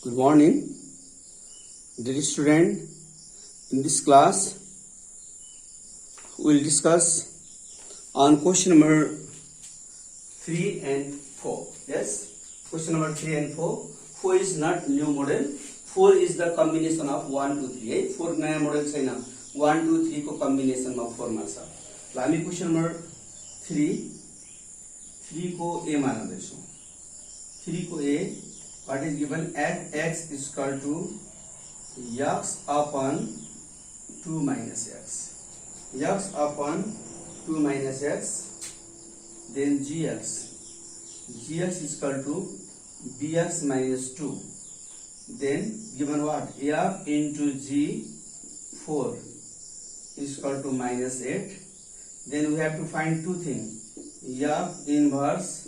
Good morning, dear student. In this class, we will discuss on question number 3 and 4. Yes, question number 3 and 4. 4 is not new model. 4 is the combination of 1, 2, 3. 4 नयाँ model छैन. 1, 2, 3 को combination में 4 मा छ. ल हामी question number 3 को A मान्दैछौँ. 3 को A. What is given? X is equal to x upon 2 minus x. X upon 2 minus x. Then gx. Gx is equal to bx minus 2. Then given what? F into g4 is equal to minus 8. Then we have to find two things. F inverse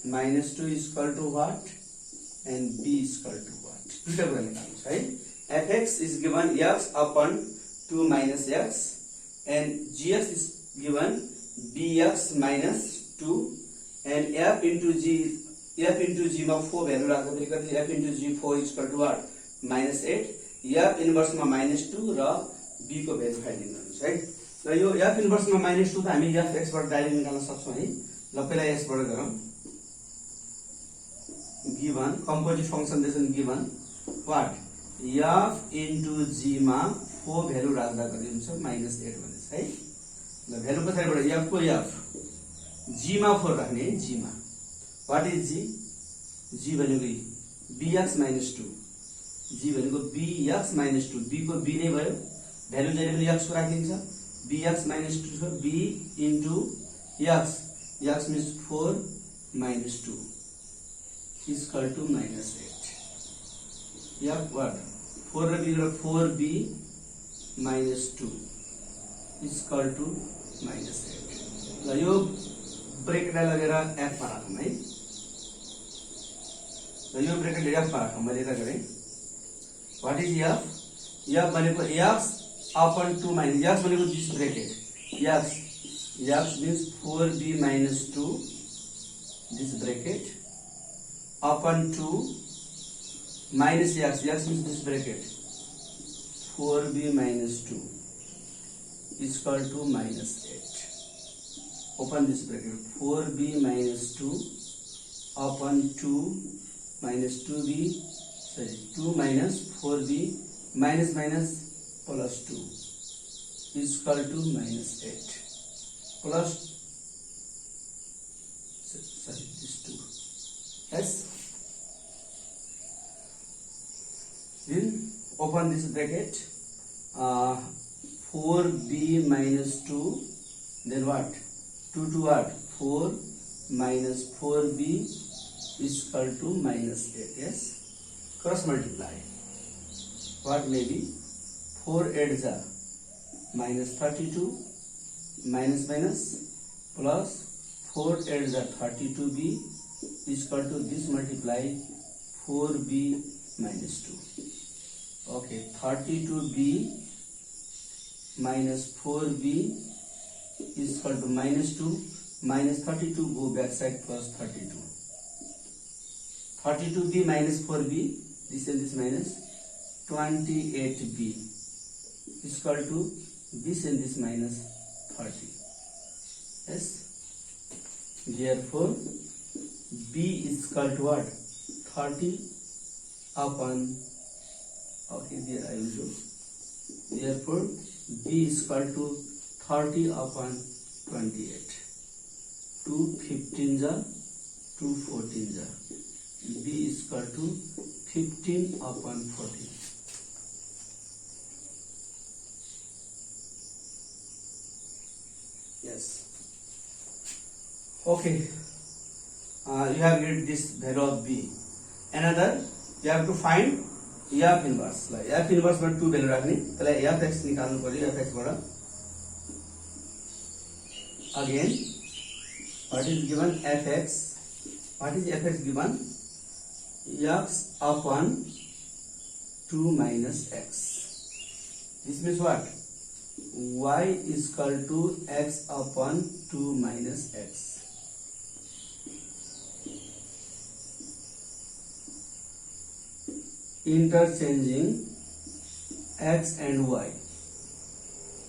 minus 2 is equal to what? And b is equal to what? दुईटा कुरा निकाल्नुस् है. fx is given x upon 2 minus x and gx is given bx minus 2 and f into g मा 4 value राख्दाखेरि कति f into g4 is equal to what? minus 8. f inverse मा minus 2 र b को value find गर्नुस् है. र यो f इन्भर्स मा minus 2 त हामी fx बाट डाइरेक्ट निकाल्न सक्छौं है. ल पहिला s बाट गरौँ. Given composite function this is given what? F into g मा 4 भ्यालु राख्दा कति हुन्छ? minus 8 भनेछ है. ल भ्यालु पछाडिबाट f को f g मा 4 राख्ने g मा. What is g? g भनेको bx minus 2. g भनेको bx minus 2. b को b नै भयो. भ्यालु जहिले पनि x को राखिन्छ. bx minus 2 छ. b into x. x means 4 minus 2 is equal to minus 8. F what? 4 र b र 4b minus 2 is equal to minus 8. ल यो ब्रेकेटलाई लगेर f मा राखौँ है. ल यो ब्रेकेटले f मा राखौँ. मैले यता गरेँ. What is f? f भनेको x upon 2 minus x भनेको this bracket. x means 4b minus 2 this bracket upon 2 minus x means this bracket 4b minus 2 is equal to minus 8. Open this bracket 4b minus 2 upon 2 minus 2b 2 minus 4b minus plus 2 is equal to minus 8 plus this 2. Yes. Then open this bracket. 4b minus 2. Then what? 2 to what? 4 minus 4b is equal to minus 8. Yes. Cross multiply. What may be? 4 8s are minus 32 minus plus 4 8s are 32b is equal to this multiply 4b minus 2. Okay, 32b minus 4b is equal to minus 2. Minus 32 go back side plus 32. 32b minus 4b, this and this minus 28b is equal to this and this minus 30. Yes. Therefore, b is equal to what? 30 upon, okay, there I will do. Therefore, b is equal to 30 upon 28. 2 15s are 2 14s are. b is equal to 15 upon 14. Yes. Okay. You have get this value of b. Another, you have to find f inverse. Like f inverse बाट 2 value राख्ने. त्यसलाई fx निकाल्नु पर्यो. fx बाट. Again, what is given? fx. What is fx given? x upon 2 minus x. This means what? y is equal to x upon 2 minus x. interchanging x and y.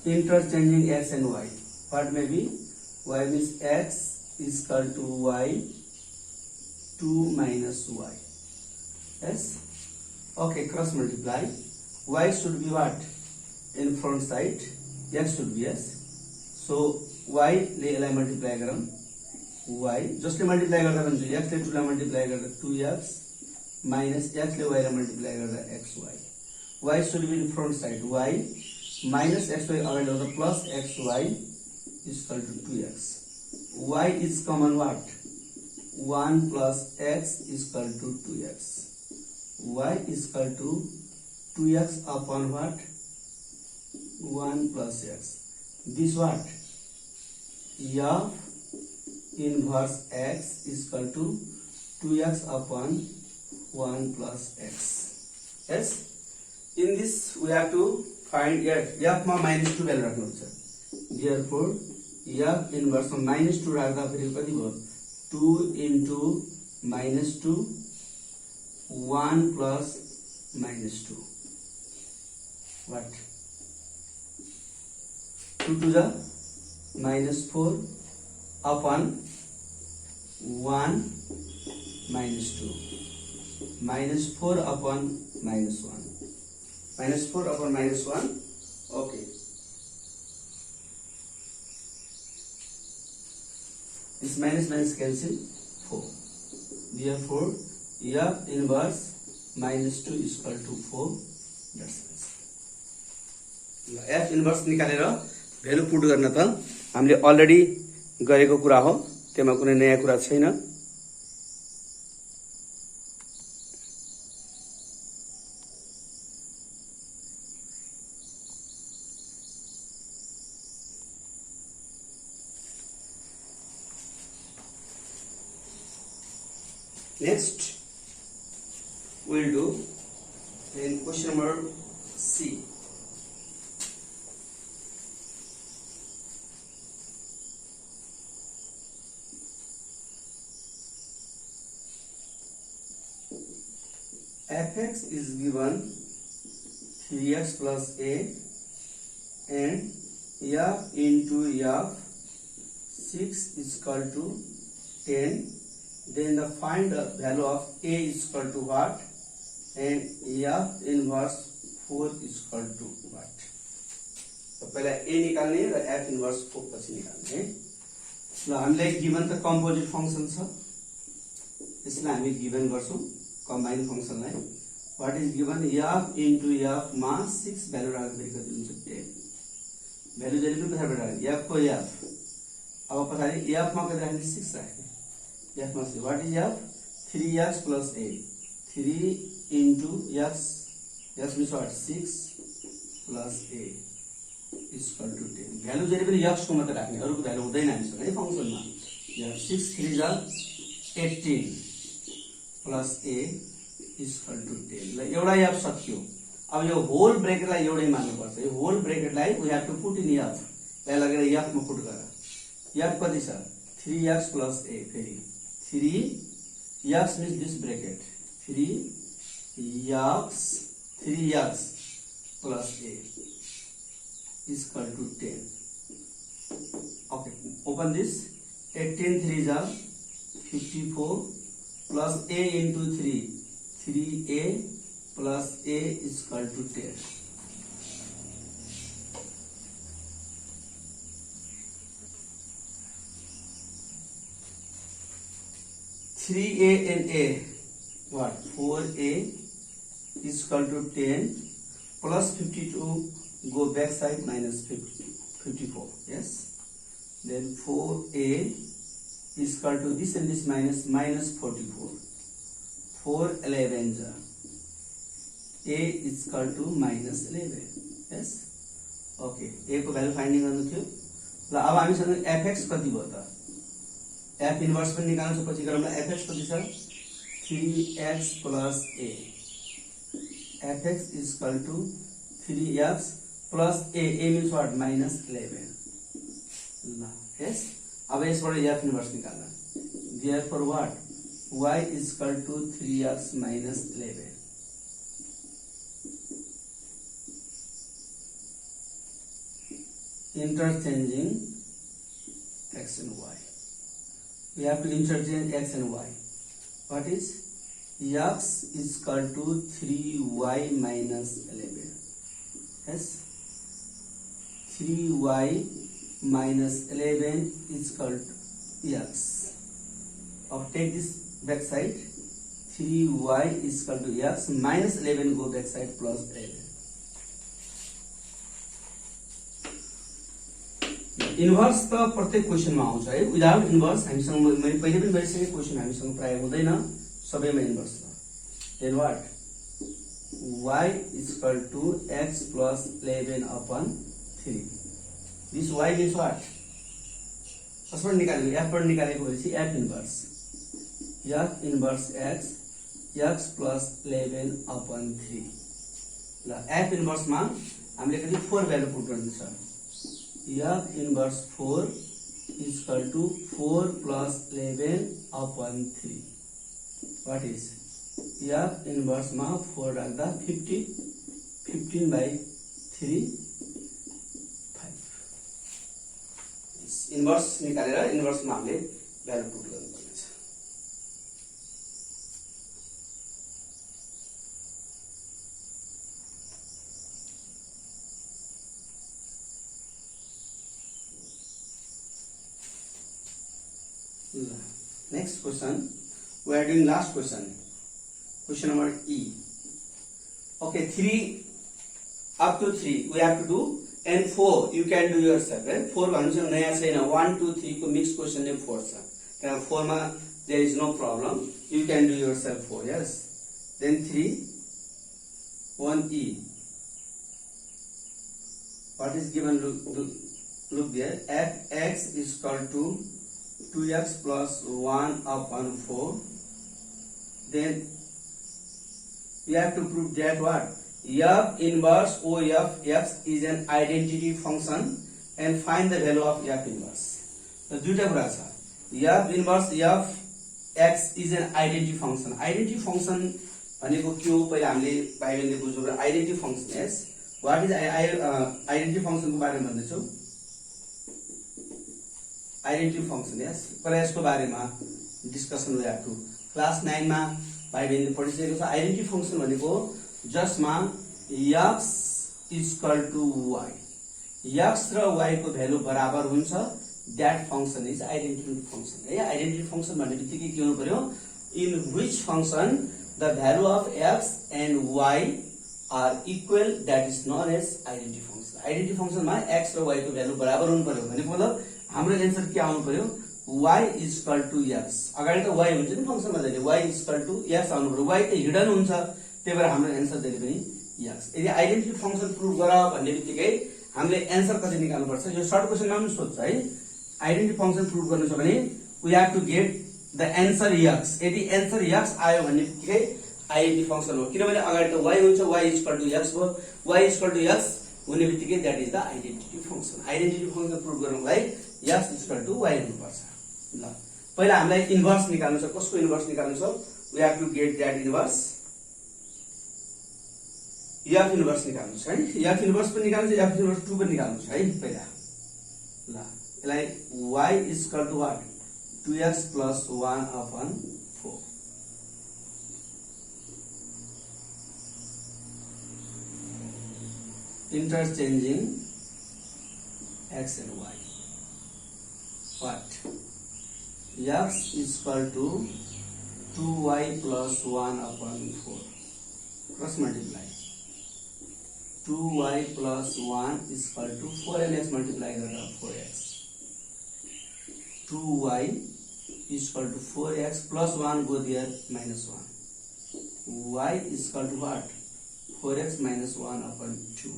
Interchanging x and y. What may be? Y means x is equal to y 2 minus y. Yes. Okay. Cross multiply. Y should be what? In front side. X should be yes. So y ले यसलाई multiply गरौँ. Y जसले multiply गर्दा हुन्छ x ले 2 लाई multiply गर्दा 2x minus x ले y लाई multiply गर्दा xy. Y should be in front side. Y minus xy अगाडि ल्याउँदा plus xy is equal to 2x. Y is common what? 1 plus x is equal to 2x. Y is equal to 2x upon what? 1 plus x. This what? F inverse x is equal to 2x upon 1 plus x. Yes. In this we have to find f मा -2 value राख्नुहुन्छ. Therefore f inverse मा -2 राख्दा फेरि कति भयो? 2 into -2 1 plus -2. What? 2 to the -4 upon 1 -2. -4 upon -1. -4 upon -1. Okay. This minus cancel 4. Therefore, f inverse -2 is equal to 4. That's it. f inverse निकालेर value put गर्न त हामीले अलरेडी गरेको कुरा हो, त्यसमा कुनै नयाँ कुरा छैन. Next we'll do in question number C. Fx is given 3x plus a and f into f 6 is equal to 10. Then the find the value of a is equal to what and f inverse 4 is equal to what. तो पहले a निकाल्ने र f inverse 4 पछि निकाल्ने. ल हामीलाई given त composite function छ, यसलाई हामी गिवन गर्छौं कम्बाइन फंक्सनलाई. What is given? f into f मा 6 भ्यालु राख्दाखेरि कति हुन्छ? 10. भ्यालु जहिले पनि पछाडि राख्ने f को f. अब पछाडि f मा कति राख्ने? 6 राख्ने. f मा चाहिँ what is f? 3x plus a. 3 into x means what? 6 plus a is equal to 10. Value जहिले पनि x को मात्र राख्ने, अरुको भ्यालु हुँदैन हामीसँग है फंक्सनमा. f 6 3 जा 18 plus a is equal to 10. ल एउटा f सक्यो. अब यो होल ब्रेकेटलाई एउटै मान्नु पर्छ. यो whole ब्रेकेटलाई we have to put in f. त्यसलाई लगेर f मा पुट गर. f कति छ? 3x plus a. फेरि 3x means this bracket. 3x plus a is equal to 10. Okay, open this. 18 3 जा 54 plus a into 3. 3a plus a is equal to 10. Three a and a, what? 4a is equal to 10 plus 52. Go back side minus 54. Yes. Then 4a is equal to this and this minus 44. 4 11 a is equal to minus 11. Yes. Okay. a को value finding गर्नु थियो. ल अब हामीसँग fx कति भयो त? f inverse पनि निकाल्नु छ. पछि गरौँ ल. fx कति छ? 3x plus a. fx is equal to 3x plus a. a means what? minus 11. ल yes. अब यसबाट f इन्भर्स निकाल्नु. Therefore what? y is equal to 3x minus 11. interchanging x and y. We have to interchange x and y. What is x is equal to 3y minus 11. Yes, 3y minus 11 is equal to x. Now take this back side. 3y is equal to x minus 11 go back side plus 11. Inverse त प्रत्येक क्वेशनमा आउँछ है. Without inverse हामीसँग मैले पहिले पनि गरिसकेको question हामीसँग प्राय हुँदैन, सबैमा इन्भर्स छ. Then what y is equal to x plus 11 upon 3. This y means what? कसबाट निकालेको? f बाट निकालेको भएपछि f inverse x plus 11 upon 3. ल f इन्भर्स मा हामीले कति 4 भ्यालु पुट गर्नु छ. f inverse 4 is equal to 4 plus 11 upon 3. What is f inverse ma 4 राख्दा 15 by 3 5. इन्भर्स निकालेर इन्भर्स मा हामीले भ्यालु पुट गर्नुपर्ने छ. Next question, we are doing last question. Question number E. Okay, 3 up to 3 we have to do, and 4 you can do yourself. Right? 4 भन्छ नयाँ छैन. 1 2 3 को मिक्स क्वेशन नै 4 छ. त्यहाँ 4 मा there is no problem. You can do yourself 4. Yes. Then 3 1E. What is given? Look there. Fx is equal to 2x plus 1 upon 4. Then we have to prove that what? F inverse of x is an identity function and find the value of F inverse. The दुईटा कुरा छ. F inverse of x is an identity function. Identity function भनेको के हो? पहिला हामीले भाइबेनले बुझ्नु. Identity function is what is identity function को बारेमा भन्दैछु. Identity function. यस, पर यसको बारेमा discussion we have to. Class 9 मा भाइ बहिनीले पढिसकेको छ. आइडेन्टिटी फंक्शन भनेको जसमा x is equal to y, x र y को भ्यालु बराबर हुन्छ, that function is identity function. है, आइडेन्टिटी फंक्शन भन्ने बित्तिकै के हुनु पर्यो? In which function the value of x and y are equal, that is known as identity function. Identity function मा x र y को भ्यालु बराबर हुनु पर्यो भनेको मतलब हाम्रो एन्सर के आउनु पर्यो? y is equal to x. अगाडि त y हुन्छ नि फंक्शनमा जहिले y is equal to x आउनु पर्यो. y त हिडन हुन्छ, त्यही भएर हाम्रो एन्सर जहिले पनि x. यदि आइडेन्टिटी फंक्शन प्रुभ गर भन्ने बित्तिकै हामीले एन्सर कति निकाल्नु पर्छ? यो सर्ट क्वेशनमा पनि सोध्छ है. आइडेन्टिटी फंक्शन प्रुभ गर्नु छ भने we have to get the answer x. यदि एन्सर x आयो भन्ने बित्तिकै आइडेन्टिटी फंक्शन हो, किनभने अगाडि त y हुन्छ, y is equal to x हो. y is equal to x हुने बित्तिकै that is the identity function. Identity function prove गर्नलाई x is equal to y हुनुपर्छ. ल पहिला हामीलाई इन्भर्स निकाल्नु छ. कसको इन्भर्स निकाल्नु छ? We have to get that inverse. f inverse निकाल्नु छ है. f इन्भर्स पनि निकाल्नु छ, f इन्भर्स 2 पनि निकाल्नु छ है पहिला. ल यसलाई y is equal to what? 2x plus 1 upon 4. Interchanging x and y. What? X is equal to 2y plus 1 upon 4. Cross multiply. 2y plus 1 is equal to 4 and x multiply गरेर 4x. 2y is equal to 4x plus 1 go there minus 1. Y is equal to what? 4x minus 1 upon 2.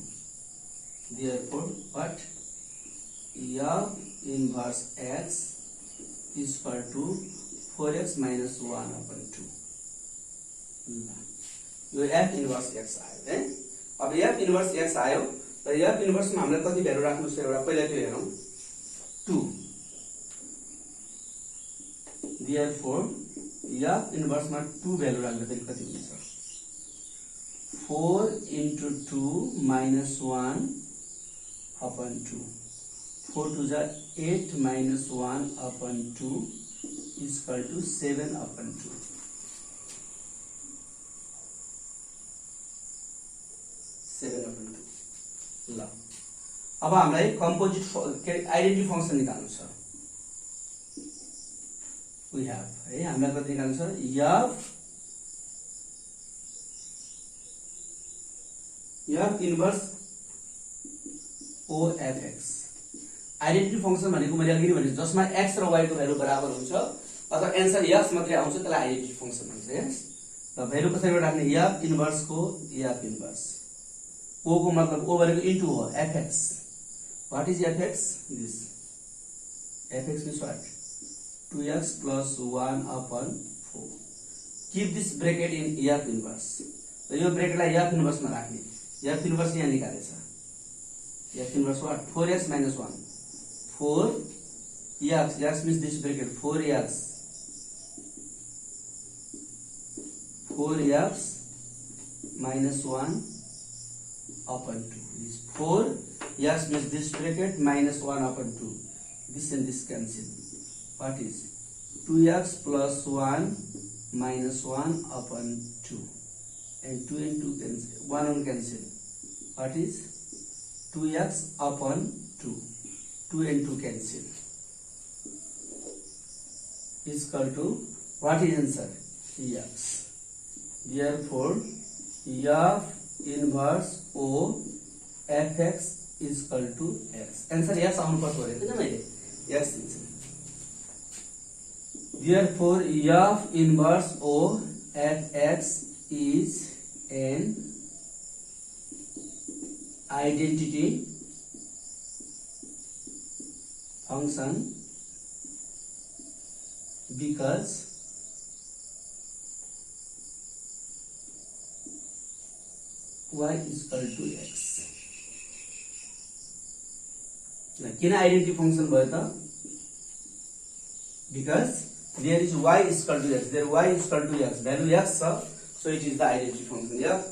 Therefore, what? F inverse x is equal to 4x minus 1 upon 2. यो f inverse x आयो है. अब f inverse x आयो, र f inverse मा हामीले कति value राख्नु छ? एउटा पहिला त्यो हेरौं. 2. Therefore, f इन्भर्स मा 2 भ्यालु राख्दा फेरि कति हुन्छ? 4 into 2 minus 1 upon 2. 4 to the 8 minus 1 upon 2 is equal to 7 upon 2. 7 upon 2. ल अब हामीलाई कम्पोजिट आइडेन्टिटी फंक्सन निकाल्नु छ. We have है हामीलाई कति निकाल्नु छ f inverse o f x. Identity function भनेको मैले अघि भने जसमा x र y को भ्यालु बराबर हुन्छ अथवा एन्सर x मात्रै आउँछ त्यसलाई आइडेन्टिटी फंक्सन भन्छ. यस त भ्यालु कसरी राख्ने f इन्भर्स को f इन्भर्स o को मतलब o भनेको इन्टु हो fx. What is fx? This fx means what? 2x plus 1 upon 4. Keep this bracket in f inverse. तो यो ब्रेकेटलाई f इन्भर्स मा राख्ने. f इन्भर्स यहाँ निकालेछ. f inverse what? 4x minus 1. 4x, x means this bracket 4x. 4x minus 1 upon 2. This 4x means this bracket minus 1 upon 2. This and this cancel. What is 2x plus 1 minus 1 upon 2, and 2 and 2 cancel, 1 on cancel. What is 2x upon 2, 2 and 2 cancel, is equal to what is answer? X. Therefore f inverse o fx is equal to x. Answer x आउनु पर्छ भनेको नि मैले x दिन्छु. Therefore f inverse o fx is an identity function because y is equal to x. किन identity function भयो त? Because there is y is equal to x. There y is equal to x. Value x, so it is the identity function. F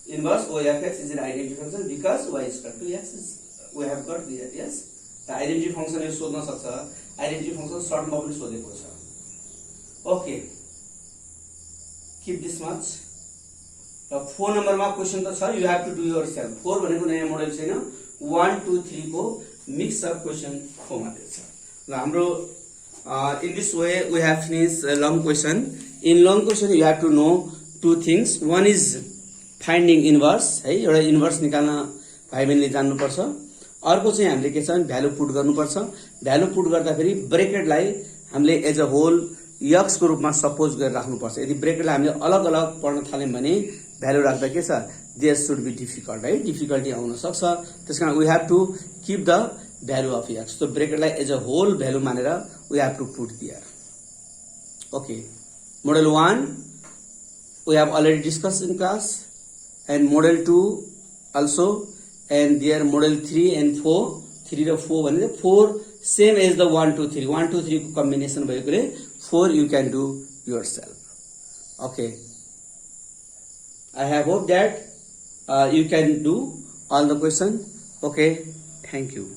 inverse o f x is an identity function because y is equal to x. We have got there. Yes. The identity function is सोध्न सक्छ. Identity function short मा पनि सोधेको छ. Okay. Keep this much. 4 number मा question त छ. You have to do yourself. 4 भनेको नयाँ मोडल छैन. 1 2 3 को मिक्स अप क्वेशन 4 मात्रै छ. ल हाम्रो in this way we have finished a long question. In long question you have to know two things. One is finding inverse है, एउटा इन्भर्स निकाल्न भाइ बहिनीले जान्नु पर्छ. अर्को चाहिँ हामीले के छ भ्यालु पुट गर्नु पर्छ. भ्यालु पुट गर्दा फेरि ब्रेकेटलाई हामीले एज अ होल x को रूपमा सपोज गरेर राख्नु पर्छ. यदि ब्रेकेटलाई हामीले अलग अलग पढ्न थाल्यौं भने भ्यालु राख्दा के छ देयर शुड बी डिफिकल्ट है, डिफिकल्टी आउन सक्छ. त्यसकारण we have to keep the value of x. So bracket like as a whole value manera we have to put there. Okay. Model 1 we have already discussed in class, and model 2 also, and there model 3 and 4. 3 to 4 one 4 same as the 1 2 3. 1 2 3 combination by 4 you can do yourself. Okay. I have hope that you can do all the question. Okay. Thank you.